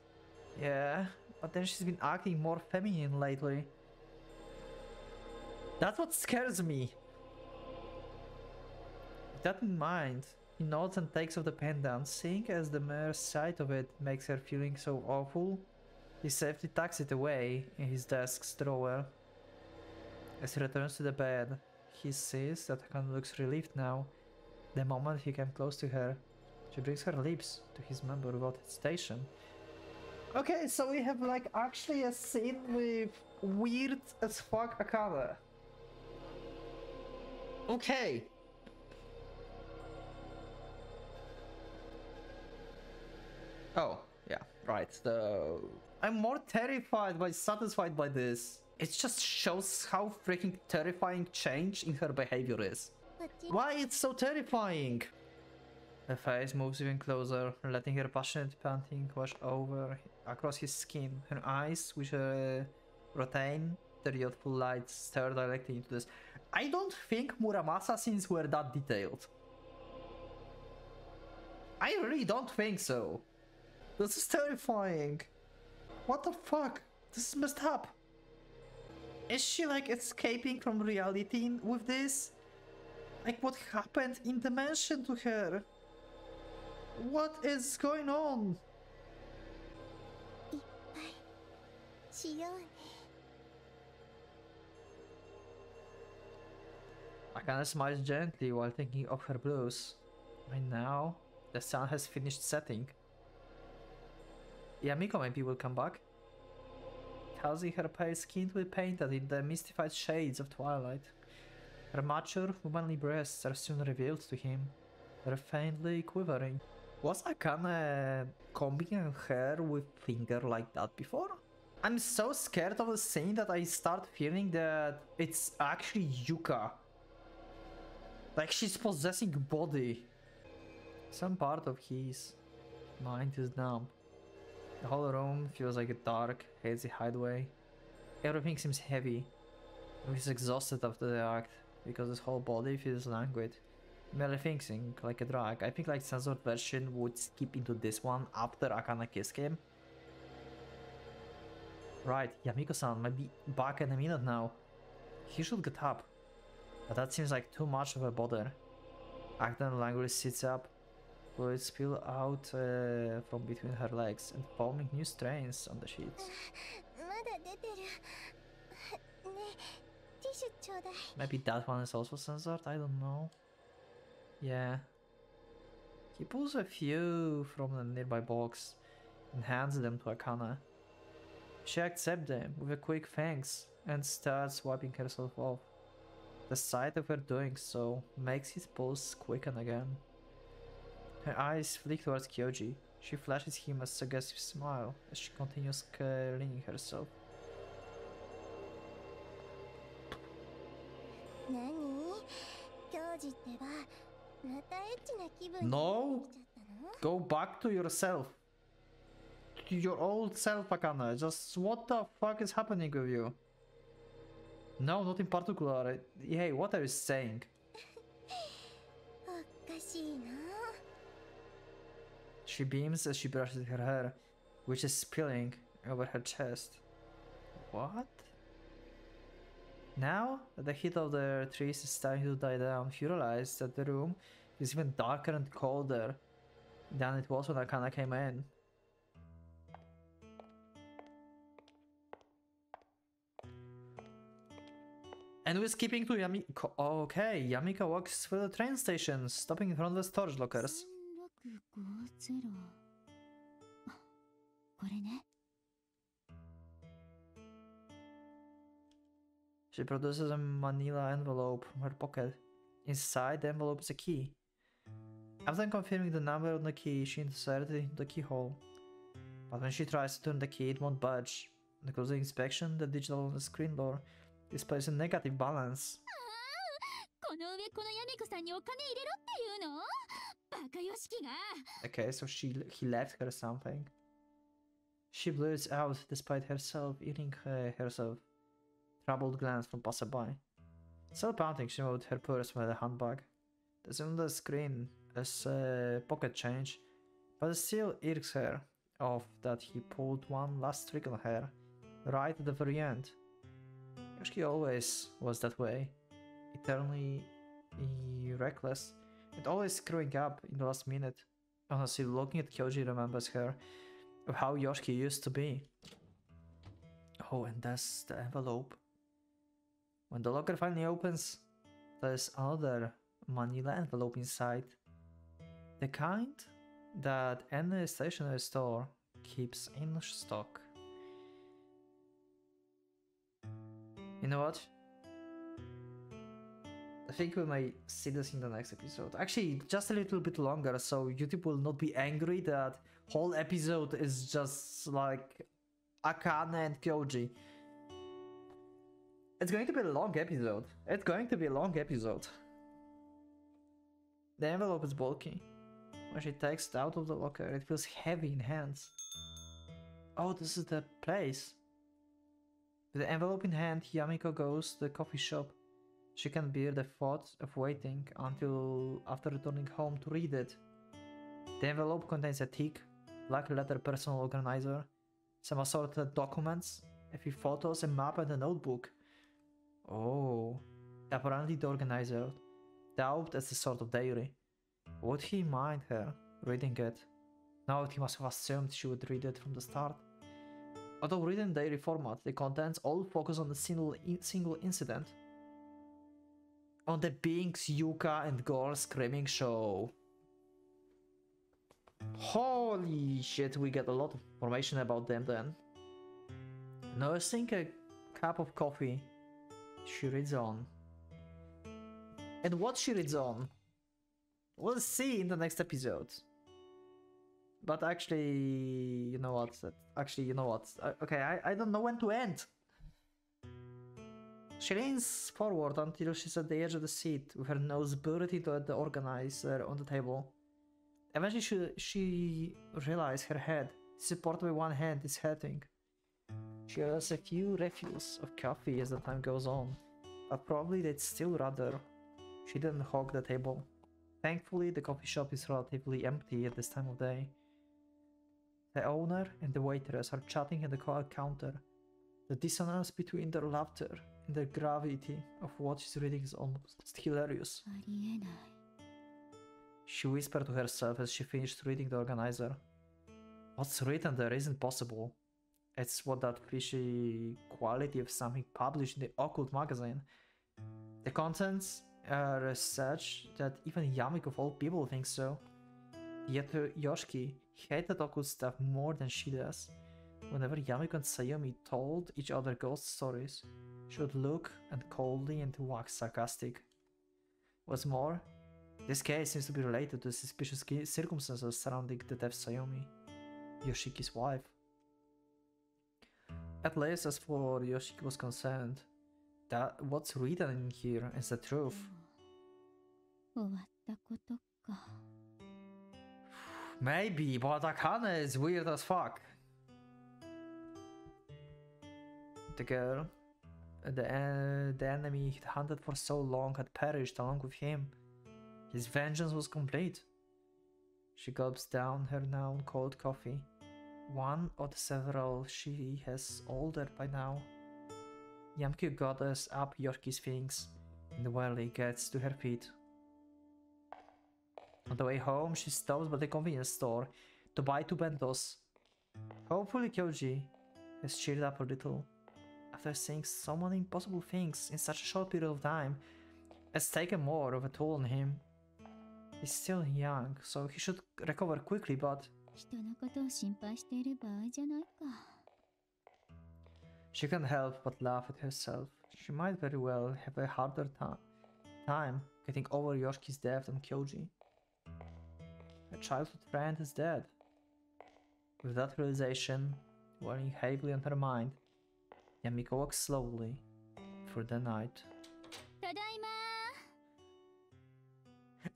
Yeah, but then she's been acting more feminine lately. That's what scares me. With that in mind, he nods and takes off the pendant, seeing as the mere sight of it makes her feeling so awful. He safely tucks it away in his desk's drawer. As he returns to the bed, he sees that Akane looks relieved now. The moment he came close to her, she brings her lips to his member without hesitation. Okay, so we have like actually a scene with weird as fuck Akane. Okay. Oh, yeah, right. I'm more terrified but satisfied by this. It just shows how freaking terrifying change in her behavior is. Why it's so terrifying? Her face moves even closer, letting her passionate panting wash over across his skin. Her eyes, which retain the youthful light, stare directly into this. I don't think Muramasa scenes were that detailed. I really don't think so. This is terrifying. What the fuck? This is messed up. Is she like escaping from reality with this? Like what happened in the mansion to her? What is going on? Akane smiles gently while thinking of her blues. By now, the sun has finished setting. Yamiko maybe will come back. Causing her pale skin to be painted in the mystified shades of twilight. Her mature, womanly breasts are soon revealed to him. They're faintly quivering. Was Akane combing her hair with finger like that before? I'm so scared of the scene that I start feeling that it's actually Yuka. Like she's possessing body. Some part of his mind is numb. The whole room feels like a dark, hazy hideaway. Everything seems heavy. He's exhausted after the act, because his whole body feels languid. Merely thinking like a drag. I think like censored version would skip into this one after Akane kissed him. Right, Yamiko-san might be back in a minute now. He should get up. But that seems like too much of a bother. Akane languidly sits up. Fluids spill out from between her legs and forming new strains on the sheets. Maybe that one is also censored, I don't know. Yeah. He pulls a few from the nearby box and hands them to Akane. She accepts them with a quick thanks and starts wiping herself off. The sight of her doing so makes his pulse quicken again. Her eyes flick towards Kyoji. She flashes him a suggestive smile as she continues cleaning herself. No! Go back to yourself. To your old self, Akane. Just what the fuck is happening with you? No, not in particular. Hey, what are you saying? She beams as she brushes her hair, which is spilling over her chest. What? Now that the heat of the trees is starting to die down, you realize that the room is even darker and colder than it was when Akane came in. And we're skipping to Yamiko. Okay, Yamiko walks through the train station, stopping in front of the storage lockers. She produces a manila envelope from her pocket. Inside the envelope is a key. After confirming the number on the key, she inserted it into the keyhole. But when she tries to turn the key, it won't budge. On the closer inspection, the digital on the screen door displays a negative balance. Okay, so he left her something. She blurs out despite herself eating herself. Troubled glance from passerby. Still panting, she moved her purse from the handbag. There's on the screen as pocket change, but it still irks her off that he pulled one last trick on her, right at the very end. Yoshiki always was that way, eternally reckless, and always screwing up in the last minute. Honestly, looking at Kyoji remembers her of how Yoshiki used to be. Oh, and that's the envelope. When the locker finally opens, there's another manila envelope inside. The kind that any stationery store keeps in stock. You know what? I think we might see this in the next episode. Actually, just a little bit longer, so YouTube will not be angry that whole episode is just like Akane and Kyoji. It's going to be a long episode. It's going to be a long episode. The envelope is bulky. When she takes it out of the locker, it feels heavy in hands. Oh, this is the place. With the envelope in hand, Yamiko goes to the coffee shop. She can bear the thought of waiting until after returning home to read it. The envelope contains a thick, black leather personal organizer, some assorted documents, a few photos, a map and a notebook. Oh, apparently the organizer doubt as a sort of diary. Would he mind her reading it? No, he must have assumed she would read it from the start. Although written in diary format, the contents all focus on a single incident. On the Binks, Yuka and Gore Screaming Show. Holy shit, we get a lot of information about them then. Nursing a cup of coffee, she reads on. And what she reads on, we'll see in the next episode. But actually, you know what? Okay, I don't know when to end. She leans forward until she's at the edge of the seat, with her nose buried into the organizer on the table. Eventually, she realizes her head, supported by one hand, is hurting. She has a few refills of coffee as the time goes on, but probably they'd still rather she didn't hog the table. Thankfully, the coffee shop is relatively empty at this time of day. The owner and the waitress are chatting at the counter. The dissonance between their laughter and the gravity of what she's reading is almost hilarious. She whispered to herself as she finished reading the organizer. What's written there isn't possible. It's what that fishy quality of something published in the occult magazine. The contents are such that even Yamiko of all people thinks so. Yet Yoshiki hated occult stuff more than she does. Whenever Yamiko and Sayumi told each other ghost stories, she would look and coldly and wax sarcastic. What's more, this case seems to be related to the suspicious circumstances surrounding the death of Sayumi, Yoshiki's wife. At least as for Yoshiki was concerned, that what's written in here is the truth. Maybe, but Akane is weird as fuck. The girl, the enemy he'd hunted for so long had perished along with him. His vengeance was complete. She gulps down her now cold coffee, one of the several she has ordered by now. Yamiko gathers up Yorki's things and barely gets to her feet. On the way home, she stops by the convenience store to buy 2 bentos. Hopefully Kyoji has cheered up a little. After seeing so many impossible things in such a short period of time, it's taken more of a toll on him. He's still young, so he should recover quickly, but... She can't help but laugh at herself. She might very well have a harder time getting over Yoshiki's death than Kyoji. Her childhood friend is dead. With that realization weighing heavily on her mind, Yamiko walks slowly through the night.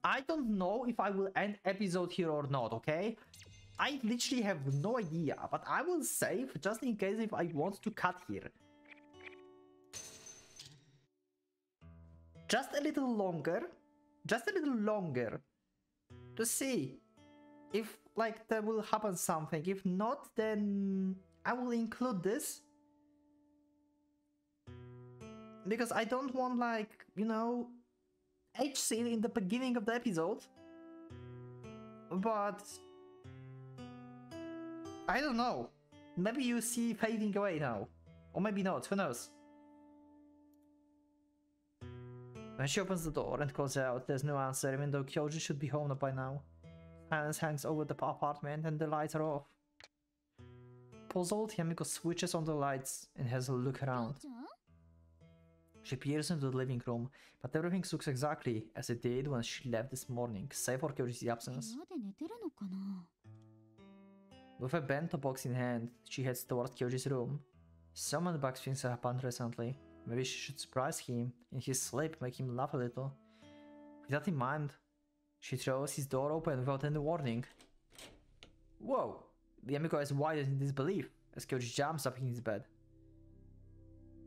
I don't know if I will end episode here or not, okay? I literally have no idea, but I will save just in case if I want to cut here. Just a little longer to see if like there will happen something. If not, then I will include this. Because I don't want, like, you know, H scene in the beginning of the episode. But I don't know. Maybe you see fading away now. Or maybe not, who knows. When she opens the door and calls out, there's no answer, even though Kyoji should be home by now. Silence hangs over the apartment and the lights are off. Puzzled, Yamiko switches on the lights and has a look around. She peers into the living room, but everything looks exactly as it did when she left this morning, save for Kyoji's absence. With a bento box in hand, she heads towards Kyoji's room. So many bad things have happened recently. Maybe she should surprise him in his sleep, make him laugh a little. With that in mind, She throws his door open without any warning. Whoa! Yamiko is wild in disbelief as Kyoji jumps up in his bed.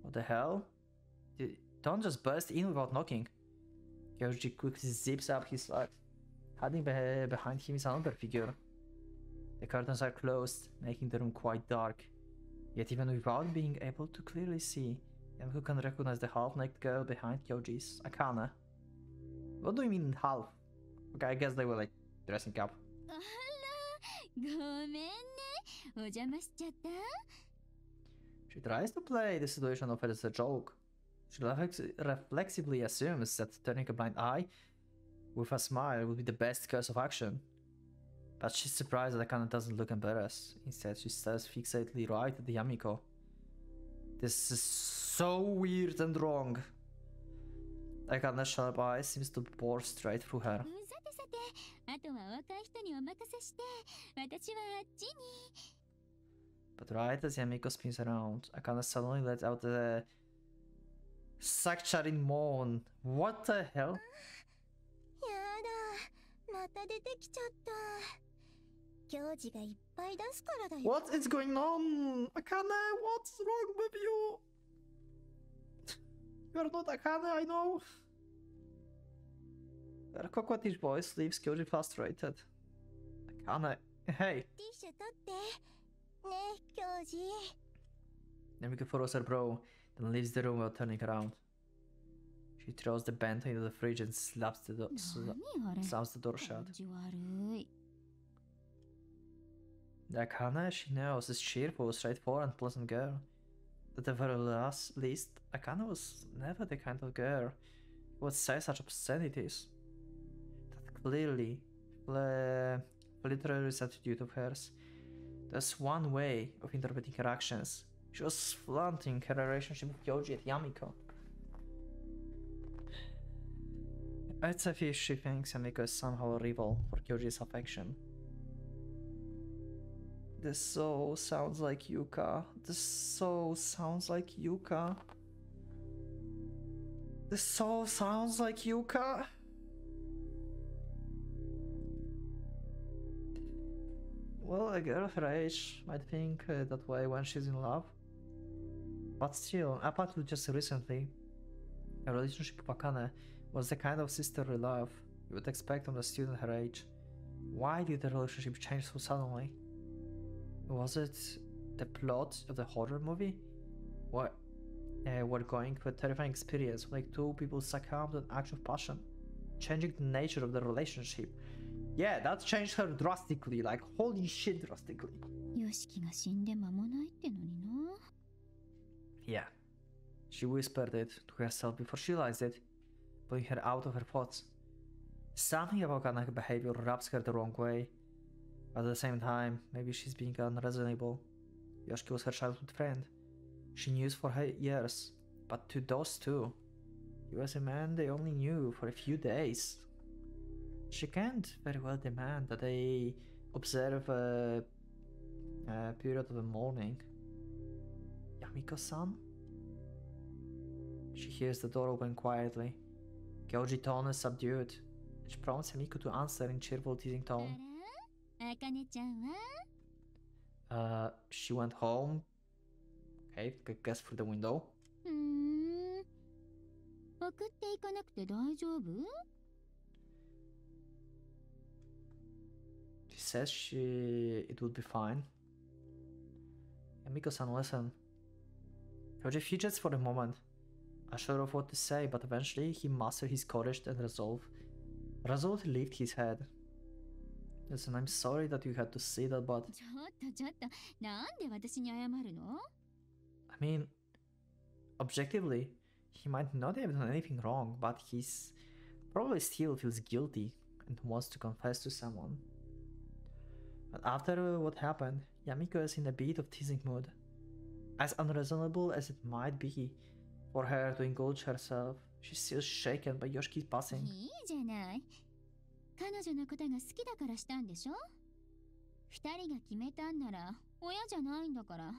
What the hell? Don't just burst in without knocking. Kyoji quickly zips up his legs. Hiding behind him is another figure. The curtains are closed, making the room quite dark. Yet even without being able to clearly see, Yamiko can recognize the half-naked girl behind Kyoji's, Akane. What do you mean half? Okay, I guess they were like dressing up. She tries to play the situation off as a joke. She reflexively assumes that turning a blind eye with a smile would be the best course of action. But she's surprised that Akane doesn't look embarrassed. Instead, she stares fixatedly right at Yamiko. This is so weird and wrong. Akane's sharp eye seems to bore straight through her. But right as Yamiko spins around, Akane suddenly lets out a suctioning moan. What the hell? What is going on? Akane, what's wrong with you? You're not Akane, I know. Her coquettish voice leaves Kyoji frustrated. Akane, hey. Yamiko furrows her brow, then leaves the room while turning around. She throws the bento into the fridge and slams the door shut. The Akane she knows is cheerful, straightforward, and pleasant girl. At the very least, Akane was never the kind of girl who would say such obscenities. That clearly flirtatious attitude of hers. There's one way of interpreting her actions. She was flaunting her relationship with Kyoji at Yamiko. It's as if she thinks Yamiko is somehow a rival for Kyoji's affection. This so sounds like Yuka. This so sounds like Yuka. This so sounds like Yuka. Well, a girl of her age might think that way when she's in love. But still, up until just recently, a relationship with Akane was the kind of sisterly love you would expect from a student her age. Why did the relationship change so suddenly? Was it the plot of the horror movie? What? We're going through a terrifying experience like two people succumb to an act of passion, changing the nature of the relationship. Yeah, that changed her drastically, like holy shit drastically. Yeah, she whispered it to herself before she realized it, pulling her out of her thoughts. Something about Kana's behavior rubs her the wrong way. But at the same time, maybe she's being unreasonable. Yoshiki was her childhood friend. She knew for her years, but to those two, he was a man they only knew for a few days. She can't very well demand that they observe a period of the morning. Yamiko-san? She hears the door open quietly. Kyoji's tone is subdued, which prompts Yamiko to answer in cheerful, teasing tone. She went home. Okay, guess through the window. She says it would be fine. Yamiko-san, listen. Kyoji fidgets for a moment, unsure of what to say, but eventually he musters his courage and resolve. Resolutely lifts his head. Listen, I'm sorry that you had to see that, but... I mean, objectively, he might not have done anything wrong, but he's probably still feels guilty and wants to confess to someone. But after what happened, Yamiko is in a bit of teasing mood. As unreasonable as it might be for her to indulge herself, she's still shaken by Yoshiki's passing. 彼女のことが好きだからしたんでしょ？二人が決めたんなら親じゃないんだから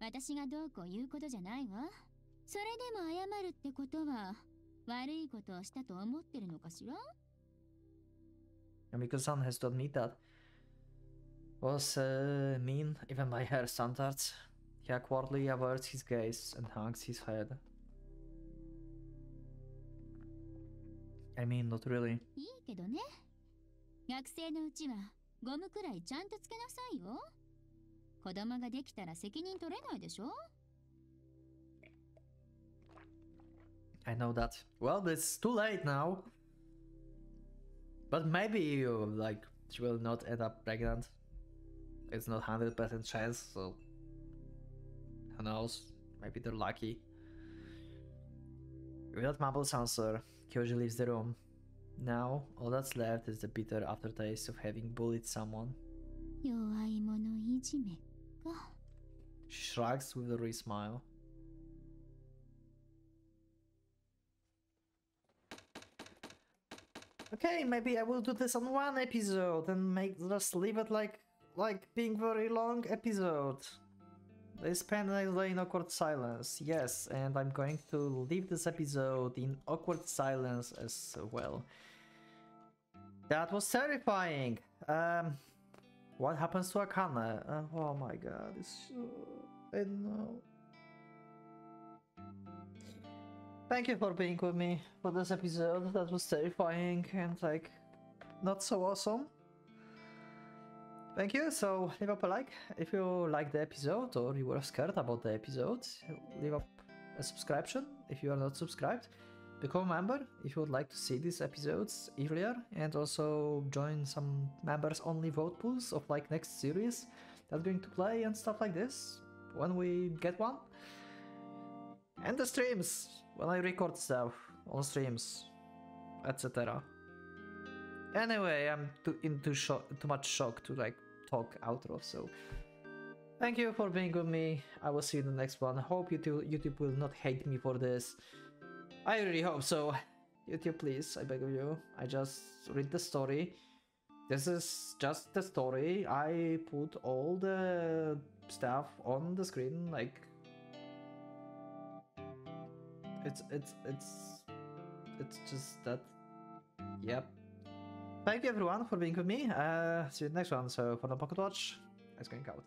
私がどうこう言うことじゃないわ。それでも謝るってことは悪いことをしたと思ってるのかしら？ And Miko-san has to admit that was mean even by her standards. He awkwardly averts his gaze and hangs his head. I mean, not really. いいけどね。学生のうちはゴムくらいちゃんとつけなさいよ。子供ができたら責任取れないでしょ。I know that. Well, it's too late now. But maybe, like, she will not end up pregnant. It's not 100% chance, so who knows? Maybe they're lucky. Without Mabel's answer, Kyoji leaves the room. Now, all that's left is the bitter aftertaste of having bullied someone. 弱い者いじめか。She shrugs with a wry smile. Okay, maybe I will do this on one episode and just leave it like being very long episode. They spend a day in awkward silence, yes, and I'm going to leave this episode in awkward silence as well. That was terrifying. What happens to Akane? Oh my god, I don't know. Thank you for being with me for this episode. That was terrifying and like not so awesome. Thank you. So leave up a like if you liked the episode or you were scared about the episode. Leave up a subscription if you are not subscribed. Become a member if you would like to see these episodes earlier, and also join some members only vote pools of like next series that's going to play and stuff like this when we get one. And the streams when I record stuff on streams, etc. Anyway, I'm too much shock to like talk outro, so thank you for being with me. I will see you in the next one. Hope YouTube will not hate me for this. I really hope so. YouTube, please, I beg of you. I just read the story. This is just the story. I put all the stuff on the screen, like it's just that. Yep. Thank you everyone for being with me. See you in the next one. So for the Pocket Watch, it's going out.